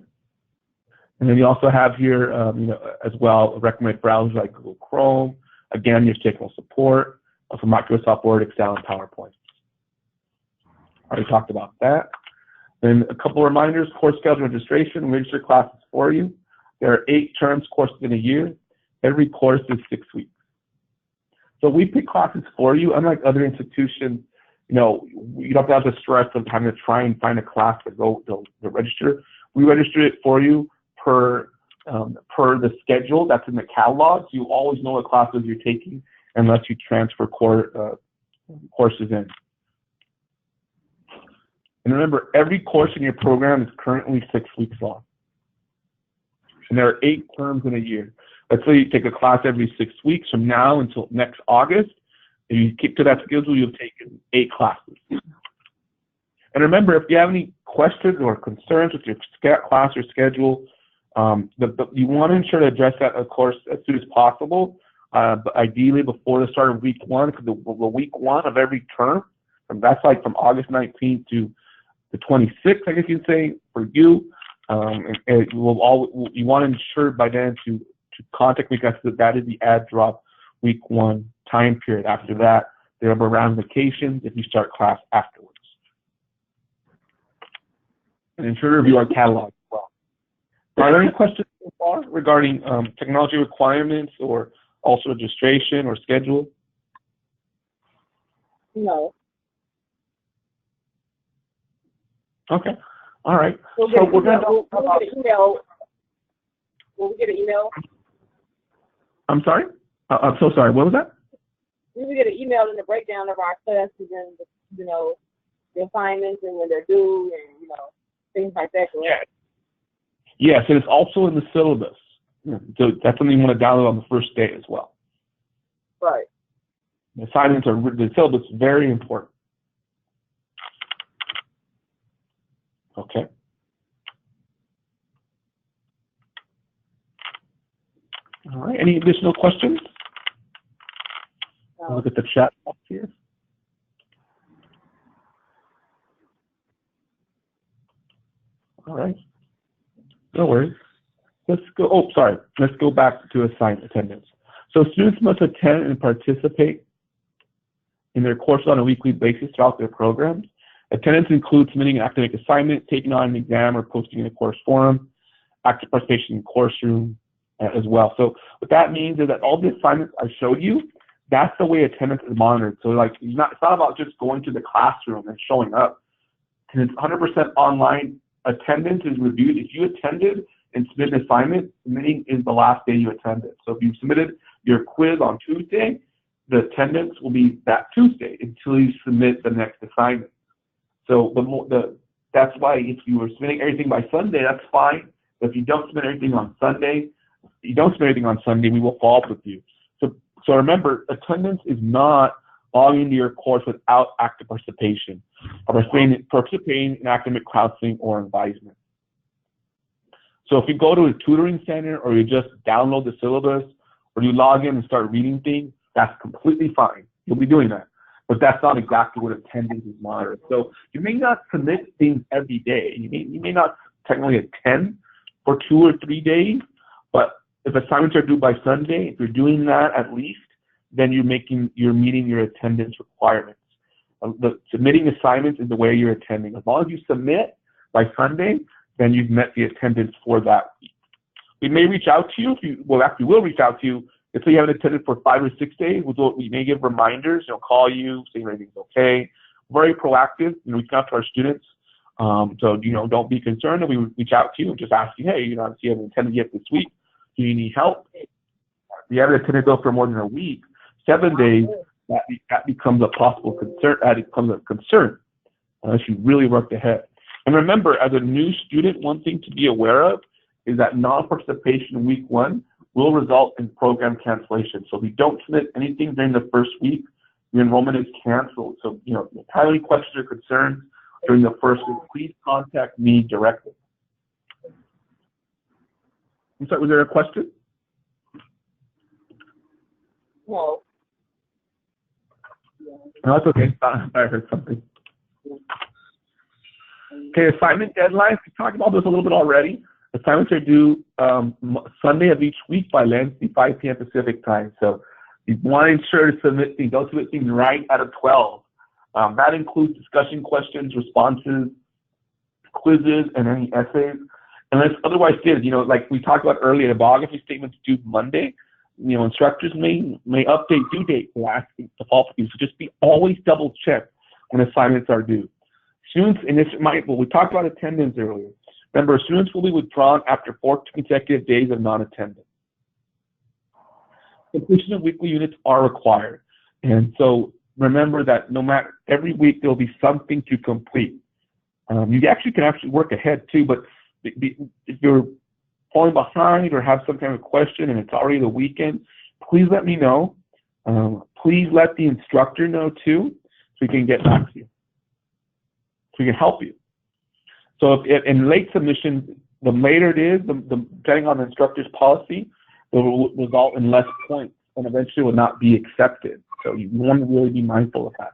And then you also have here, you know, as well, recommended browsers like Google Chrome. Again, your technical support for Microsoft Word, Excel, and PowerPoint. Already talked about that. Then a couple of reminders: course schedule registration, register classes for you. There are 8 terms courses in a year. Every course is 6 weeks. So we pick classes for you. Unlike other institutions, you know, you don't have the stress of having to try and find a class to register. We register it for you per the schedule that's in the catalog. So you always know what classes you're taking unless you transfer courses in. And remember, every course in your program is currently 6 weeks long. And there are 8 terms in a year. Let's say you take a class every 6 weeks from now until next August. If you keep to that schedule, you've taken 8 classes. And remember, if you have any questions or concerns with your class or schedule, you want to ensure to address that, of course, as soon as possible, but ideally before the start of week 1, because the week 1 of every term, that's like from August 19th to the 26th, I guess you can say, for you. And you want to ensure by then to contact me, because that is the add drop week 1 time period. After that, there are ramifications if you start class afterwards. And ensure to review our catalog as well. Are there any questions so far regarding technology requirements or also registration or schedule? No. Okay. All right. We'll get an email. Will we get an email? I'm sorry? I'm so sorry. What was that? We will get an email in the breakdown of our classes and, you know, the assignments and when they're due and, you know, things like that, correct? Yes, and it's also in the syllabus. So that's something you want to download on the first day as well. Right. The assignments the syllabus is very important. Okay. All right. Any additional questions? No. Look at the chat box here. All right. No worries. Let's go. Oh, sorry. Let's go back to assigned attendance. So students must attend and participate in their courses on a weekly basis throughout their programs. Attendance includes submitting an academic assignment, taking on an exam, or posting in a course forum, active participation in course room as well. So what that means is that all the assignments I showed you, that's the way attendance is monitored. So like it's not about just going to the classroom and showing up. And it's 100% online. Attendance is reviewed. If you attended and submitted an assignment, submitting is the last day you attended. So if you submitted your quiz on Tuesday, the attendance will be that Tuesday until you submit the next assignment. So that's why if you were submitting everything by Sunday, that's fine. But if you don't submit anything on Sunday, we will follow up with you. So remember, attendance is not logging into your course without active participation, or participating in academic counseling or advisement. So if you go to a tutoring center, or you just download the syllabus, or you log in and start reading things, that's completely fine. You'll be doing that. But that's not exactly what attendance is monitored. So you may not submit things every day. You may not technically attend for 2 or 3 days, but if assignments are due by Sunday, if you're doing that at least, then you're meeting your attendance requirements. Submitting assignments is the way you're attending. As long as you submit by Sunday, then you've met the attendance for that week. We may reach out to you, we'll reach out to you if you haven't attended for 5 or 6 days. We may give reminders, call you, say everything's okay. Very proactive, reaching out to our students. So, don't be concerned that we reach out to you and just ask you, hey, if you haven't attended yet this week, do you need help? If you haven't attended though for more than a week, 7 days, that becomes a possible concern. That becomes a concern unless you really worked ahead. And remember, as a new student, one thing to be aware of is that non-participation in week 1 will result in program cancellation. So if you don't submit anything during the first week, your enrollment is canceled. So, if you have any questions or concerns during the first week, please contact me directly. I'm sorry, was there a question? No. No, that's okay. I heard something. Okay, assignment deadlines. We talked about this a little bit already. Assignments are due Sunday of each week by 5 p.m. Pacific time. So you want to ensure to submit things, don't submit things right out of 12. That includes discussion questions, responses, quizzes, and any essays. Unless otherwise stated, like we talked about earlier, the biography statement's due Monday. Instructors may update due date for last week to fall for you. So just be always double check when assignments are due. Students, and we talked about attendance earlier. Remember, students will be withdrawn after 4 consecutive days of non-attendance. Completion of weekly units are required. And so remember that every week there'll be something to complete. You can work ahead too, but if you're falling behind or have some kind of question and it's already the weekend, please let me know. Please let the instructor know too, so we can get back to you, so we can help you. So if in late submissions, the later it is, depending on the instructor's policy, it will result in less points and eventually will not be accepted. So you want to really be mindful of that.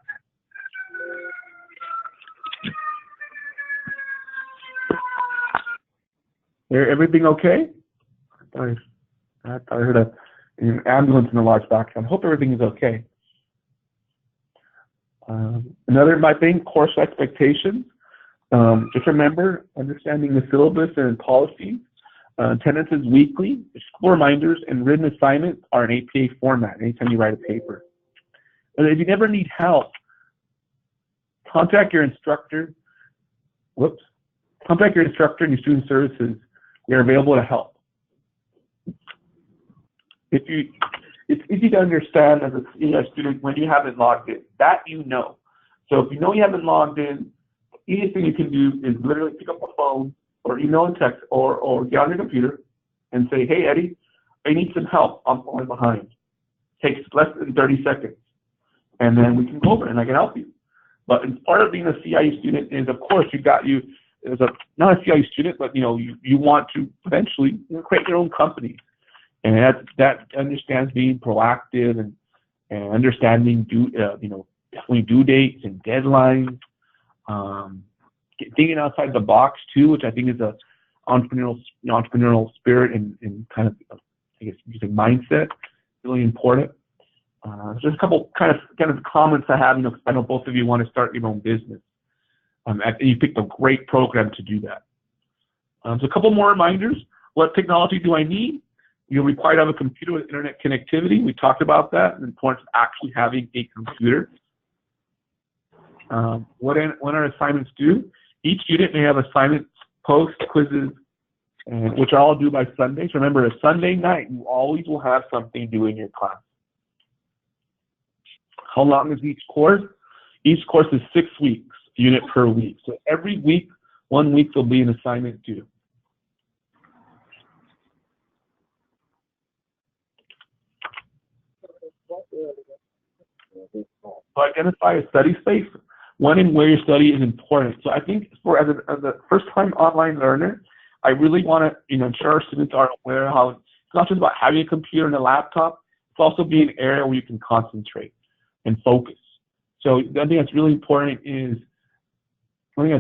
Everything okay? I heard an ambulance in the large background. I hope everything is okay. Another my thing, course expectations. Just remember, understanding the syllabus and policies. Attendance is weekly. School reminders and written assignments are in APA format anytime you write a paper. And if you never need help, contact your instructor. Contact your instructor and your student services. They're available to help. It's easy to understand as a student when you haven't logged in. That you know. So if you know you haven't logged in, the easiest thing you can do is literally pick up a phone or email and text or get on your computer and say, hey, Eddie, I need some help. I'm falling behind. Takes less than 30 seconds. And then we can go over and I can help you. But part of being a CIU student is, of course, not a CIU student, but you want to eventually create your own company. And that understands being proactive and understanding definitely due dates and deadlines. Thinking outside the box too, which I think is a entrepreneurial spirit and kind of using mindset, really important. Just a couple kind of comments I have. I know both of you want to start your own business. You picked a great program to do that. So a couple more reminders. What technology do I need? You're required to have a computer with internet connectivity. We talked about that, and the importance of actually having a computer. When are assignments due? Each student may have assignments, posts, quizzes, which are all due by Sunday. So remember, a Sunday night, you always will have something due in your class. How long is each course? Each course is 6 weeks, unit per week. So every week, 1 week will be an assignment due. So identify a study space. When and where you study is important. So I think as a first-time online learner, I really want to ensure our students are aware how it's not just about having a computer and a laptop. It's also being an area where you can concentrate and focus. So I think that's really important is find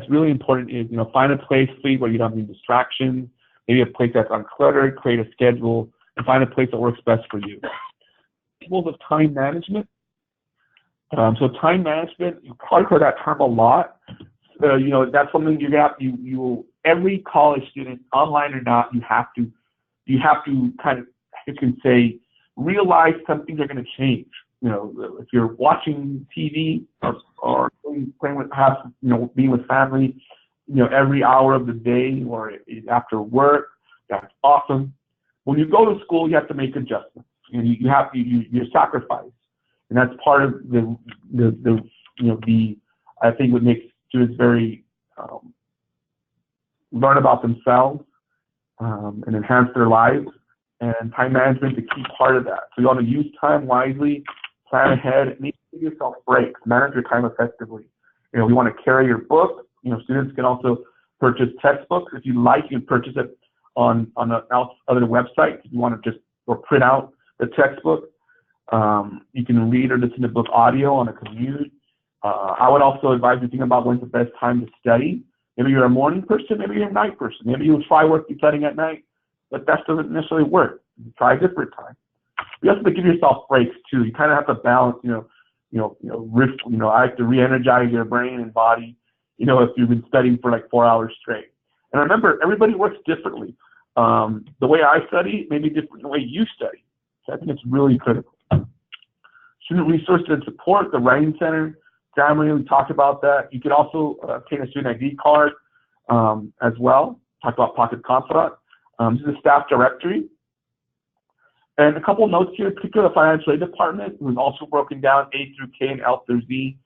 a place, please, where you don't have any distractions. Maybe a place that's uncluttered. Create a schedule and find a place that works best for you. Principles of time management. So time management, you probably heard that term a lot. That's something you every college student, online or not, you have to kind of, you can say, realize some things are going to change. If you're watching TV or playing with being with family, every hour of the day or after work, that's awesome. When you go to school, you have to make adjustments. You sacrifice. And that's part of I think what makes students very learn about themselves and enhance their lives. And time management is a key part of that. So you want to use time wisely, plan ahead, and give yourself breaks, manage your time effectively. You want to carry your book. Students can also purchase textbooks. If you like, you can purchase it on other websites. If you want to just print out the textbook. You can read or listen to book audio on a commute. I would also advise you think about when's the best time to study. Maybe you're a morning person, maybe you're a night person. Maybe you'll try studying at night, but that doesn't necessarily work. You try a different time. You have to give yourself breaks too. You kind of have to balance, I have to re-energize your brain and body, if you've been studying for like 4 hours straight. And remember, everybody works differently. The way I study may be different than the way you study. So I think it's really critical. Student resources and support, the Writing Center, Grammarly, we talked about that. You can also obtain a student ID card as well. Talk about Pocket Confidant. This is a staff directory. And a couple notes here, particularly the financial aid department, who's also broken down A through K and L through Z,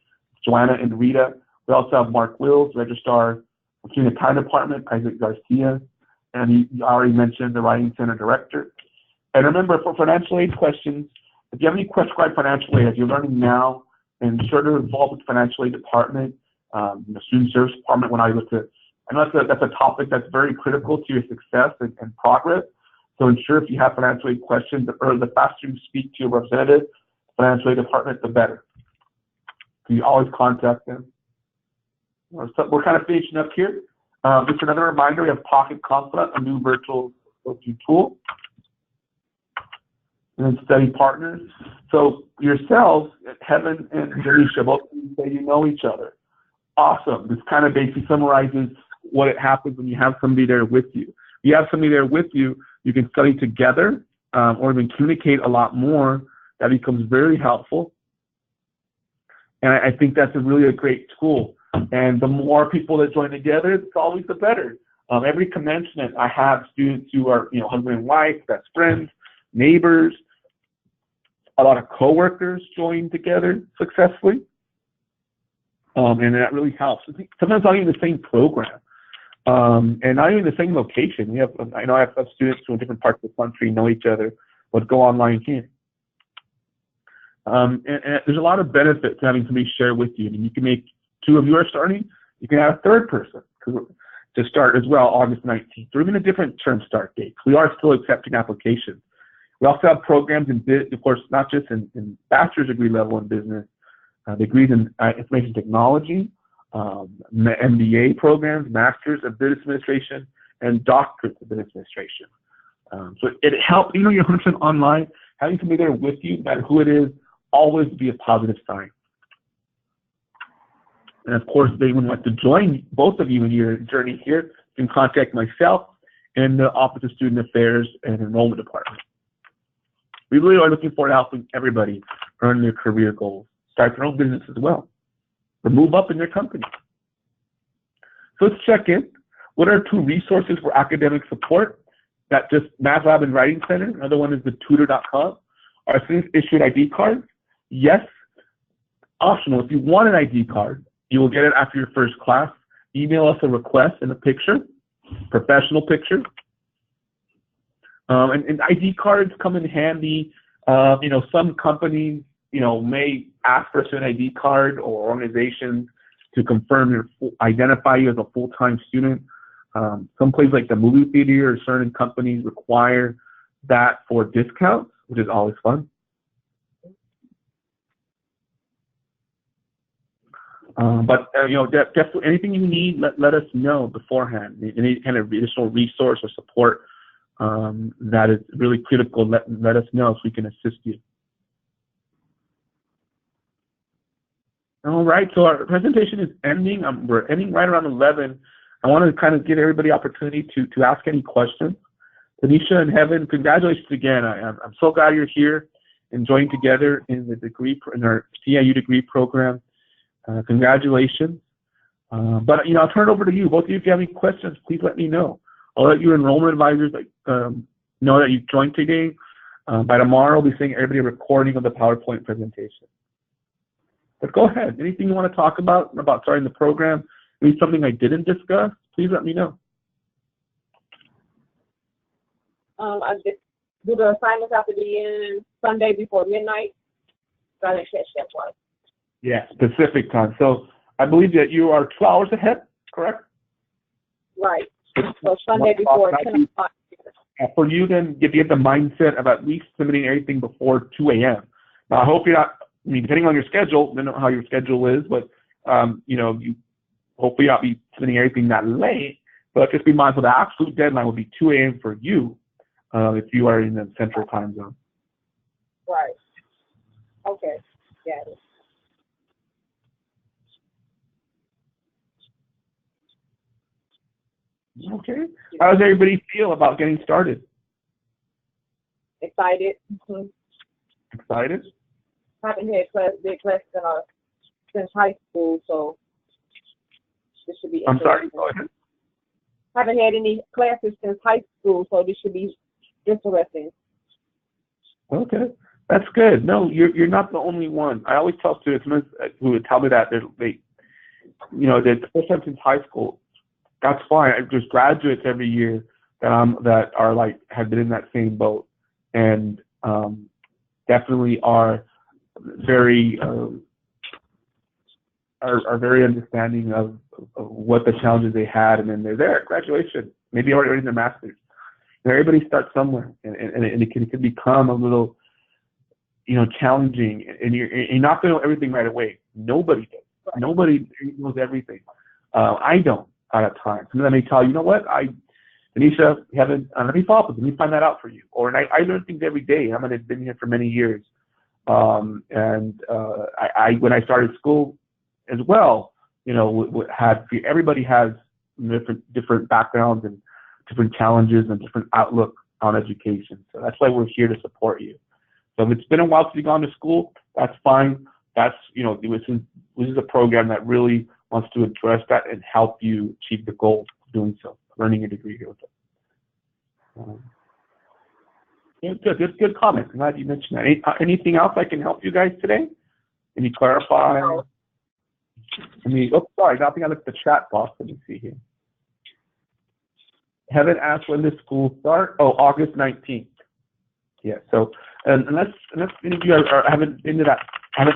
Joanna and Rita. We also have Mark Wills, registrar, student accounting department, Isaac Garcia, and you already mentioned the Writing Center director. And remember, for financial aid questions, if you have any prescribed financial aid, as you're learning now, and sure to involve with the financial aid department, the student service department when I look at, I know that's a topic that's very critical to your success and progress. So ensure if you have financial aid questions, the faster you speak to your representative, financial aid department, the better. So you always contact them. So we're kind of finishing up here. Just another reminder, we have Pocket Confidant, a new virtual tool. And then study partners. So yourselves, Heaven and Janisha, both of you say you know each other. Awesome. This kind of basically summarizes what happens when you have somebody there with you. If you have somebody there with you, you can study together or even communicate a lot more. That becomes very helpful. And I think that's really a great tool. And the more people that join together, it's always the better. Every commencement, I have students who are, husband and wife, best friends, neighbors, a lot of coworkers join together successfully, and that really helps. Sometimes not even the same program, and not even the same location. I know I have students who in different parts of the country know each other, but go online here. And there's a lot of benefit to having somebody share with you. I mean, you can make two of you are starting. You can have a third person to start as well, August 19th, or even a different term start date. We are still accepting applications. We also have programs in, of course, not just in bachelor's degree level in business, degrees in information technology, MBA programs, masters of business administration, and doctorates of business administration. So it helps, you're 100% online, having somebody there with you, no matter who it is, always be a positive sign. And of course, if anyone wants to join both of you in your journey here, you can contact myself and the Office of Student Affairs and Enrollment Department. We really are looking forward to helping everybody earn their career goals, start their own business as well, or move up in their company. So let's check in. What are two resources for academic support? That's just Math Lab and Writing Center. Another one is the tutor.com. Are students issued ID cards? Yes. Optional. If you want an ID card, you will get it after your first class. Email us a request and a picture, professional picture. And ID cards come in handy. Some companies, may ask for a student ID card or organization to confirm identify you as a full-time student. Some places like the movie theater or certain companies require that for discounts, which is always fun. Definitely anything you need, let us know beforehand. Any kind of additional resource or support that is really critical, let us know so we can assist you. All right, so our presentation is ending. We're ending right around 11. I want to kind of give everybody opportunity to ask any questions. Tanisha and Heaven, congratulations again. I'm so glad you're here and joining together in our CIU degree program. Congratulations. But I'll turn it over to you. Both of you, if you have any questions, please let me know. I'll let your enrollment advisors know that you've joined today. By tomorrow, I'll be sending everybody a recording of the PowerPoint presentation. But go ahead. Anything you want to talk about starting the program? Maybe something I didn't discuss? Please let me know. Do the assignments have to be in Sunday before midnight? I didn't catch that one. Yeah, Pacific time. So I believe that you are 2 hours ahead, correct? Right. So Sunday before 10 o'clock. For you, then, you get the mindset of at least submitting everything before 2 a.m. Now, I hope you're not, depending on your schedule, I don't know how your schedule is, but, you hopefully not be submitting everything that late, but just be mindful the absolute deadline will be 2 a.m. for you if you are in the central time zone. Right. Okay. Got it. Okay. How does everybody feel about getting started? Excited. Mm-hmm. Excited? I haven't had big classes since high school, so this should be interesting. I'm sorry, go ahead. I haven't had any classes since high school, so this should be interesting. Okay, that's good. No, you're not the only one. I always tell students who would tell me that the first time since high school. That's fine. There's graduates every year that are have been in that same boat, and definitely are very very understanding of what the challenges they had, and then they're there at graduation, maybe already in their master's. Everybody starts somewhere, and it can become a little, challenging, and you're not going to know everything right away. Nobody does. Right. Nobody knows everything. I don't at a time. And then they tell you, Anisha, let me follow up with you. Let me find that out for you. Or I learn things every day. I've been here for many years. When I started school as well, everybody has different backgrounds and different challenges and different outlook on education. So that's why we're here to support you. So if it's been a while since you've gone to school, that's fine. That's, this is a program that really wants to address that and help you achieve the goal of doing so, earning a degree here with us. Good comment. I'm glad you mentioned that. Anything else I can help you guys today? Can you clarify? Sorry, nothing. I looked at the chat box. Let me see here. Heaven asked when the school start. Oh, August 19th. Yeah. So, unless any of you haven't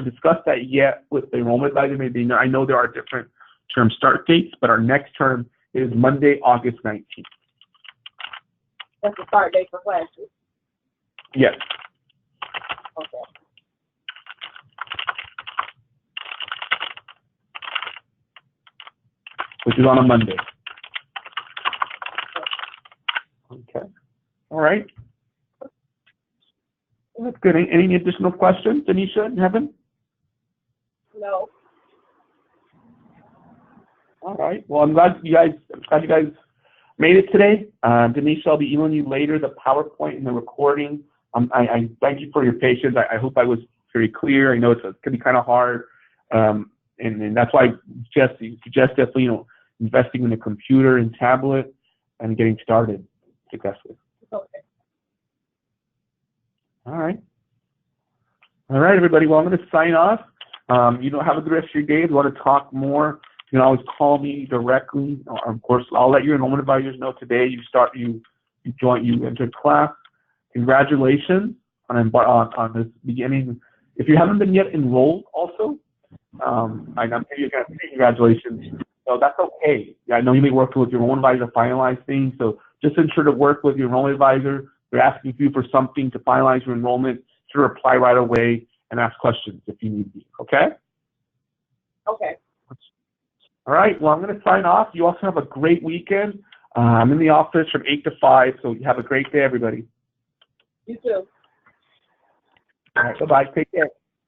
discussed that yet with the enrollment advisor, maybe I know there are different term start dates, but our next term is Monday, August 19th. That's the start date for classes. Yes. Okay. Which is on a Monday. Okay. All right. That's good. Any additional questions, Anisha and Heaven? No. All right. Well, I'm glad you guys made it today. Denise, I'll be emailing you later the PowerPoint and the recording. I thank you for your patience. I hope I was very clear. I know it can be kind of hard, and that's why I suggest definitely investing in a computer and tablet and getting started successfully. Okay. All right, everybody. Well, I'm going to sign off. Have a good rest of your day. If you want to talk more, you can always call me directly. Of course, I'll let your enrollment advisors know today you entered class. Congratulations on this beginning If you haven't been yet enrolled also, I know maybe you're going to say congratulations. So that's okay. I know you may work with your own advisor to finalize things, so just ensure to work with your enrollment advisor. They're asking you for something to finalize your enrollment, to reply right away and ask questions if you need to, okay? Okay. All right, well, I'm going to sign off. You also have a great weekend. I'm in the office from 8 to 5, so you have a great day, everybody. You too. All right, bye-bye. Take care.